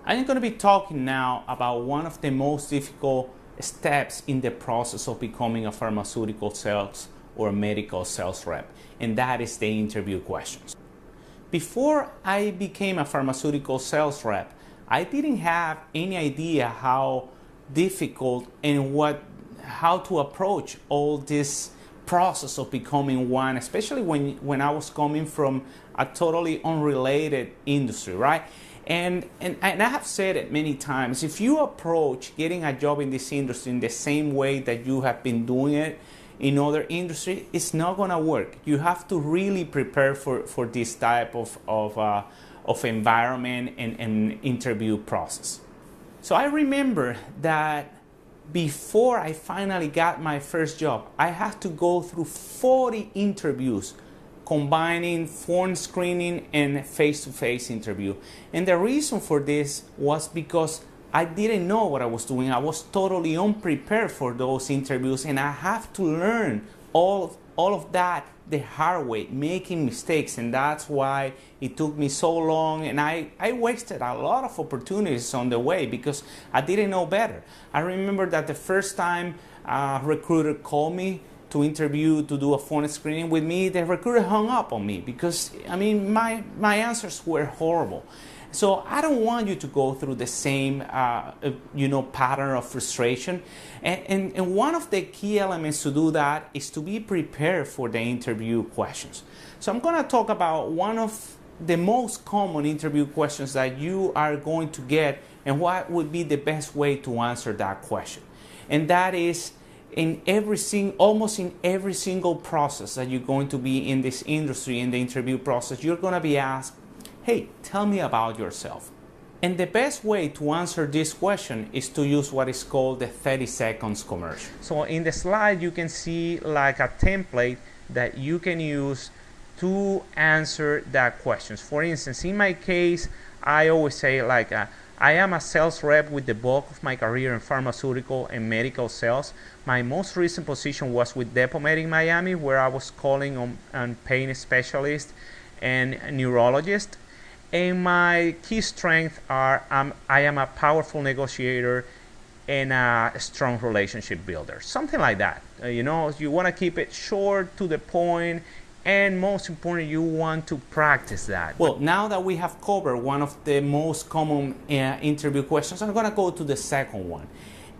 I'm going to be talking now about one of the most difficult steps in the process of becoming a pharmaceutical sales or medical sales rep, and that is the interview questions. Before I became a pharmaceutical sales rep, I didn't have any idea how difficult and how to approach all this process of becoming one, especially when I was coming from a totally unrelated industry, right? And I have said it many times, if you approach getting a job in this industry in the same way that you have been doing it in other industries, it's not going to work. You have to really prepare for this type of environment and interview process. So I remember that before I finally got my first job, I had to go through 40 interviews, combining phone screening and face-to-face interview. And the reason for this was because I didn't know what I was doing. I was totally unprepared for those interviews, and I have to learn all of that the hard way, making mistakes, and that's why it took me so long, and I wasted a lot of opportunities on the way because I didn't know better. I remember that the first time a recruiter called me to interview, to do a phone screening with me, the recruiter hung up on me because, I mean, my answers were horrible. So I don't want you to go through the same, pattern of frustration. And one of the key elements to do that is to be prepared for the interview questions. So I'm going to talk about one of the most common interview questions that you are going to get and what would be the best way to answer that question. And that is, almost in every single process that you're going to be in this industry, in the interview process, you're going to be asked, hey, tell me about yourself. And the best way to answer this question is to use what is called the 30 seconds commercial. So in the slide, you can see like a template that you can use to answer that question. For instance, in my case, I always say like, I am a sales rep with the bulk of my career in pharmaceutical and medical sales. My most recent position was with DepoMed in Miami, where I was calling on pain specialists and neurologists. And my key strengths are I am a powerful negotiator and a strong relationship builder. Something like that. You want to keep it short, to the point, and most important, you want to practice that. Well, now that we have covered one of the most common interview questions, I'm going to go to the second one.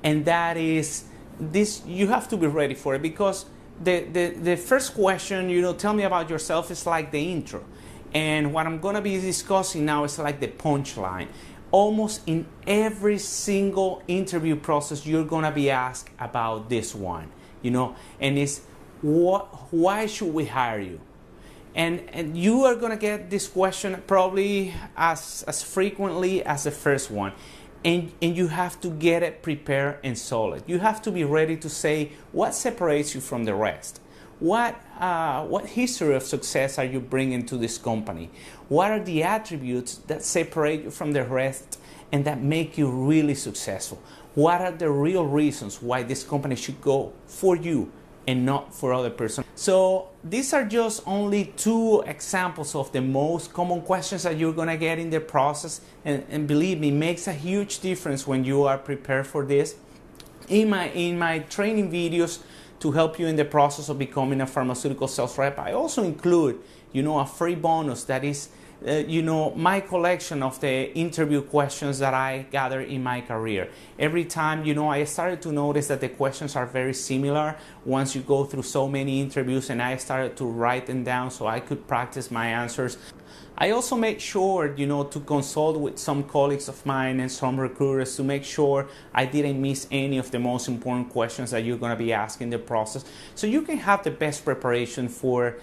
And that is this, you have to be ready for it because the first question, tell me about yourself, is like the intro. And what I'm going to be discussing now is like the punchline. Almost in every single interview process, you're going to be asked about this one, and it's, why should we hire you? And you are going to get this question probably as frequently as the first one. And you have to get it prepared and solid. You have to be ready to say what separates you from the rest. What history of success are you bringing to this company? What are the attributes that separate you from the rest and that make you really successful? What are the real reasons why this company should go for you and not for other person? So these are just only two examples of the most common questions that you're going to get in the process. And believe me, it makes a huge difference when you are prepared for this. In my training videos to help you in the process of becoming a pharmaceutical sales rep, I also include, a free bonus that is, my collection of the interview questions that I gather in my career. Every time, I started to notice that the questions are very similar once you go through so many interviews, and I started to write them down so I could practice my answers. I also make sure, to consult with some colleagues of mine and some recruiters to make sure I didn't miss any of the most important questions that you're going to be asking in the process, so you can have the best preparation for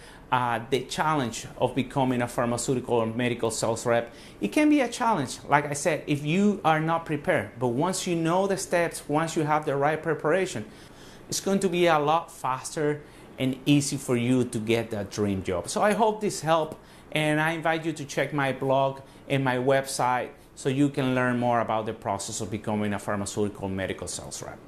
the challenge of becoming a pharmaceutical or medical sales rep. It can be a challenge, like I said, if you are not prepared. But once you know the steps, once you have the right preparation, it's going to be a lot faster and easy for you to get that dream job. So I hope this helped, and I invite you to check my blog and my website so you can learn more about the process of becoming a pharmaceutical medical sales rep.